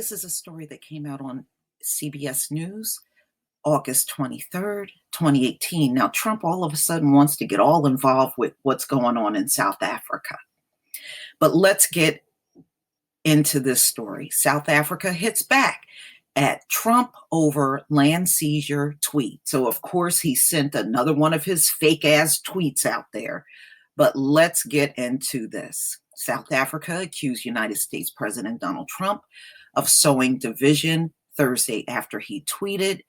This is a story that came out on CBS News, August 23rd, 2018. Now, Trump all of a sudden wants to get all involved with what's going on in South Africa. But let's get into this story. South Africa hits back at Trump over land seizure tweet. So, of course, he sent another one of his fake-ass tweets out there. But let's get into this. South Africa accused United States President Donald Trump of sowing division Thursday after he tweeted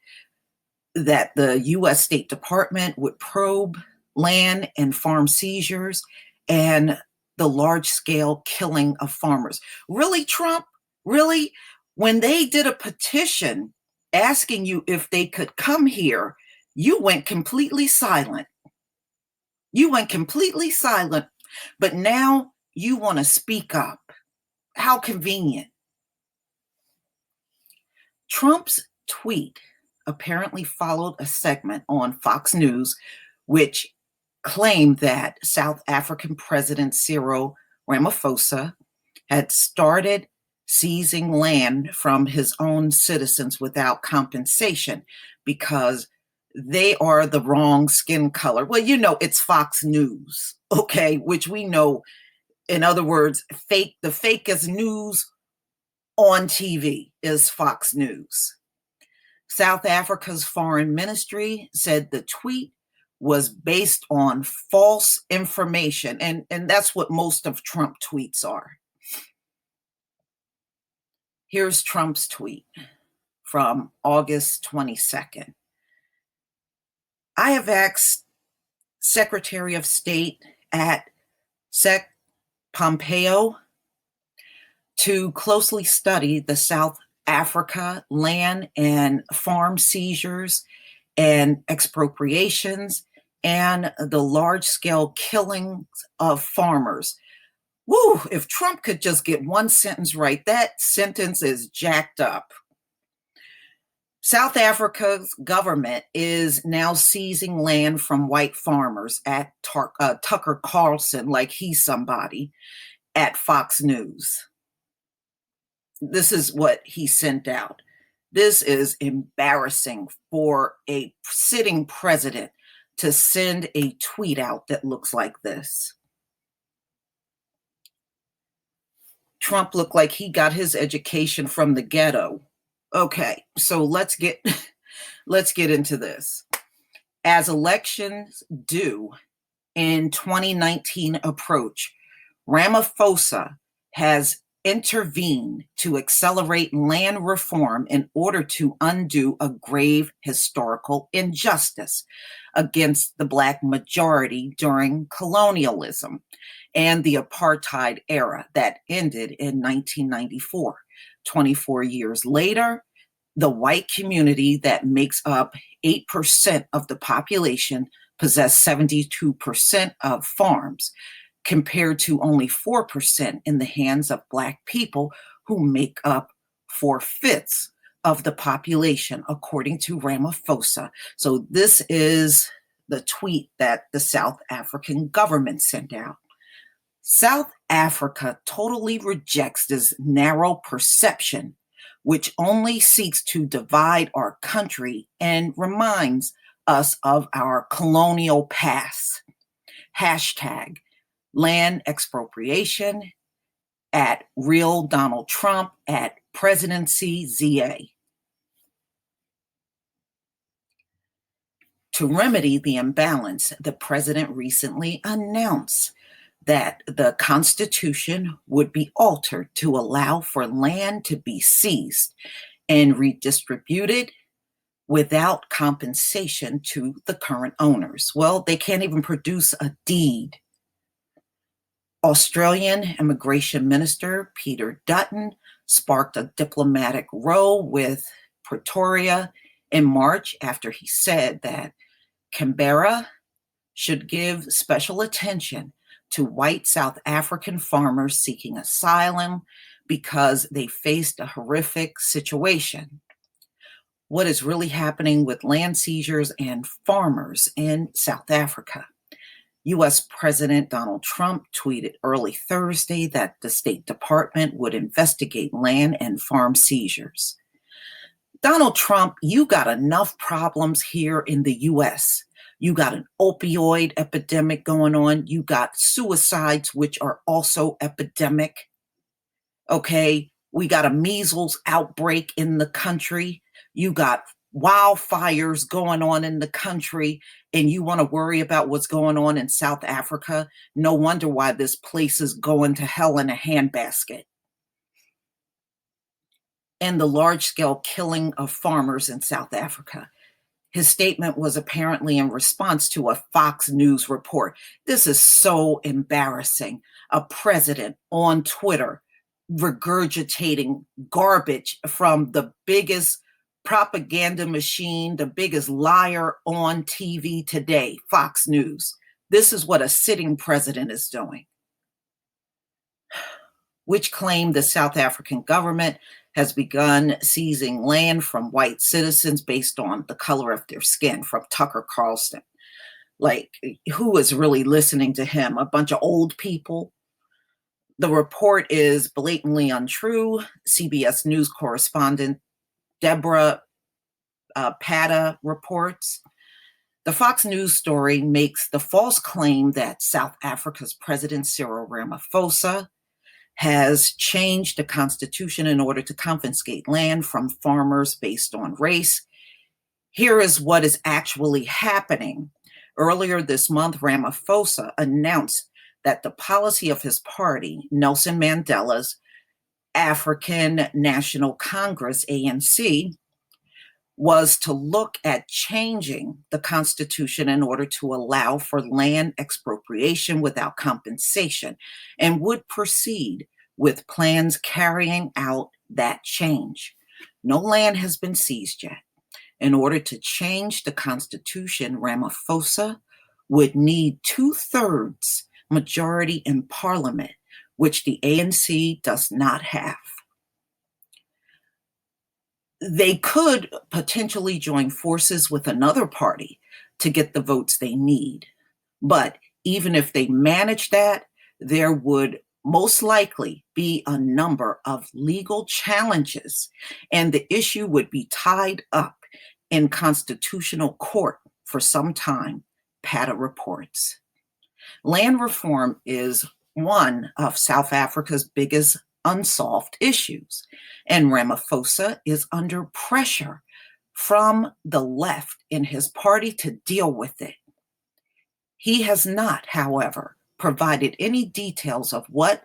that the U.S. State Department would probe land and farm seizures and the large-scale killing of farmers. Really, Trump? Really? When they did a petition asking you if they could come here, you went completely silent. You went completely silent, but now you want to speak up. How convenient. Trump's tweet apparently followed a segment on Fox News, which claimed that South African President Cyril Ramaphosa had started seizing land from his own citizens without compensation because they are the wrong skin color. Well, you know, it's Fox News, okay, which we know, in other words, the fakest news on TV is Fox News. South Africa's foreign ministry said the tweet was based on false information, and that's what most of Trump tweets are. Here's Trump's tweet from August 22nd. I have asked Secretary of State at Sec Pompeo to closely study the South Africa land and farm seizures and expropriations and the large-scale killings of farmers. Woo, if Trump could just get one sentence right, that sentence is jacked up. South Africa's government is now seizing land from white farmers at Tucker Carlson, like he's somebody, at Fox News. This is what he sent out. This is embarrassing for a sitting president to send a tweet out that looks like this. Trump looked like he got his education from the ghetto. Okay, so let's get into this. As elections due in 2019 approach, Ramaphosa has intervened to accelerate land reform in order to undo a grave historical injustice against the Black majority during colonialism and the apartheid era that ended in 1994. 24 years later, the white community that makes up 8% of the population possess 72% of farms, compared to only 4% in the hands of Black people who make up 4/5 of the population, according to Ramaphosa. So this is the tweet that the South African government sent out. South Africa totally rejects this narrow perception, which only seeks to divide our country and reminds us of our colonial past. Hashtag land expropriation at Real Donald Trump at Presidency ZA. To remedy the imbalance, the president recently announced that the Constitution would be altered to allow for land to be seized and redistributed without compensation to the current owners. Well, they can't even produce a deed. Australian Immigration Minister Peter Dutton sparked a diplomatic row with Pretoria in March after he said that Canberra should give special attention to white South African farmers seeking asylum because they faced a horrific situation. What is really happening with land seizures and farmers in South Africa? U.S. President Donald Trump tweeted early Thursday that the State Department would investigate land and farm seizures. Donald Trump, you got enough problems here in the U.S. You got an opioid epidemic going on. You got suicides, which are also epidemic. Okay, we got a measles outbreak in the country. You got wildfires going on in the country, and you want to worry about what's going on in South Africa. No wonder why this place is going to hell in a handbasket. And the large-scale killing of farmers in South Africa. His statement was apparently in response to a Fox News report. This is so embarrassing. A president on Twitter regurgitating garbage from the biggest propaganda machine, the biggest liar on TV today, Fox News. This is what a sitting president is doing, which claimed the South African government has begun seizing land from white citizens based on the color of their skin, from Tucker Carlson. Like, who is really listening to him? A bunch of old people? The report is blatantly untrue. CBS News correspondent Deborah Patta reports. The Fox News story makes the false claim that South Africa's President Cyril Ramaphosa has changed the constitution in order to confiscate land from farmers based on race. Here is what is actually happening. Earlier this month, Ramaphosa announced that the policy of his party, Nelson Mandela's African National Congress, ANC, was to look at changing the constitution in order to allow for land expropriation without compensation, and would proceed with plans carrying out that change. No land has been seized yet. In order to change the constitution, Ramaphosa would need 2/3 majority in parliament, which the ANC does not have. They could potentially join forces with another party to get the votes they need. But even if they manage that, there would most likely be a number of legal challenges, and the issue would be tied up in constitutional court for some time, Patta reports. Land reform is one of South Africa's biggest unsolved issues, and Ramaphosa is under pressure from the left in his party to deal with it. He has not, however, provided any details of what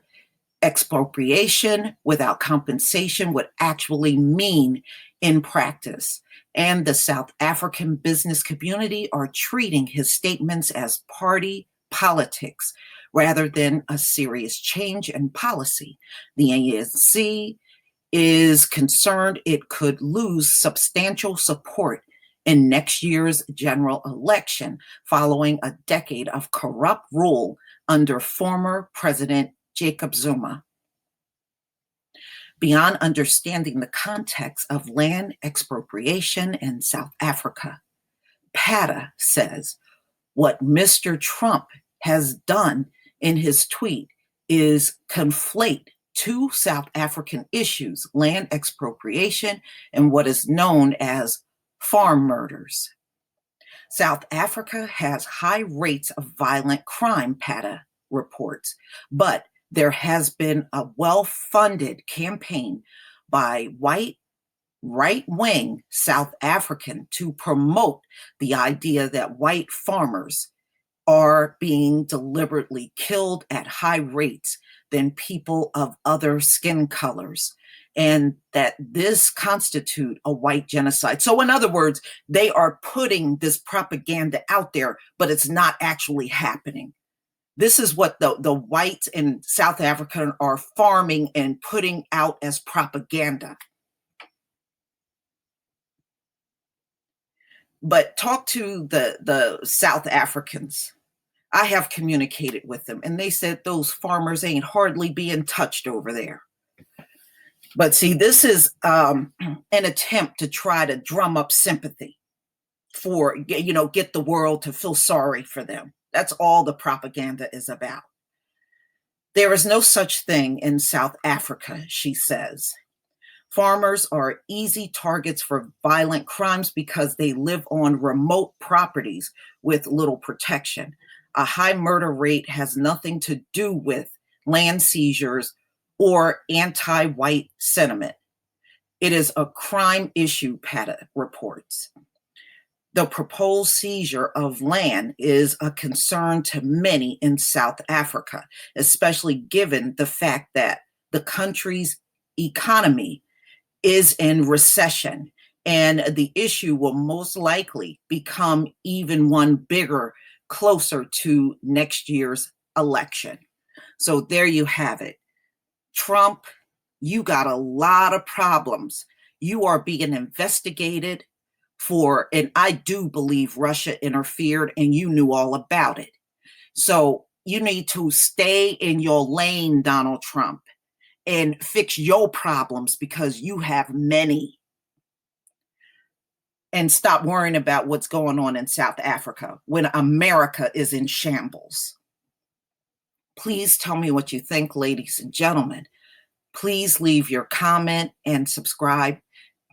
expropriation without compensation would actually mean in practice, and the South African business community are treating his statements as party politics rather than a serious change in policy. The ANC is concerned it could lose substantial support in next year's general election following a decade of corrupt rule under former President Jacob Zuma. Beyond understanding the context of land expropriation in South Africa, Patta says what Mr. Trump has done in his tweet is conflate two South African issues, land expropriation and what is known as farm murders. South Africa has high rates of violent crime, Patta reports, but there has been a well-funded campaign by white right-wing South African to promote the idea that white farmers are being deliberately killed at high rates than people of other skin colors, and that this constitute a white genocide. So in other words, they are putting this propaganda out there, but it's not actually happening. This is what the whites in South Africa are farming and putting out as propaganda. But talk to the South Africans. I have communicated with them, and they said those farmers ain't hardly being touched over there. But see, this is an attempt to try to drum up sympathy for, get the world to feel sorry for them. That's all the propaganda is about. There is no such thing in South Africa, she says. Farmers are easy targets for violent crimes because they live on remote properties with little protection. A high murder rate has nothing to do with land seizures or anti white sentiment. It is a crime issue, Petta reports. The proposed seizure of land is a concern to many in South Africa, especially given the fact that the country's economy is in recession, and the issue will most likely become even one bigger closer to next year's election. So there you have it. Trump, you got a lot of problems. You are being investigated for, and I do believe Russia interfered and you knew all about it. So you need to stay in your lane, Donald Trump, and fix your problems because you have many. And stop worrying about what's going on in South Africa when America is in shambles. Please tell me what you think, ladies and gentlemen. Please leave your comment and subscribe.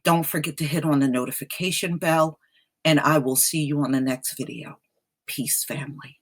Don't forget to hit on the notification bell, and I will see you on the next video. Peace, family.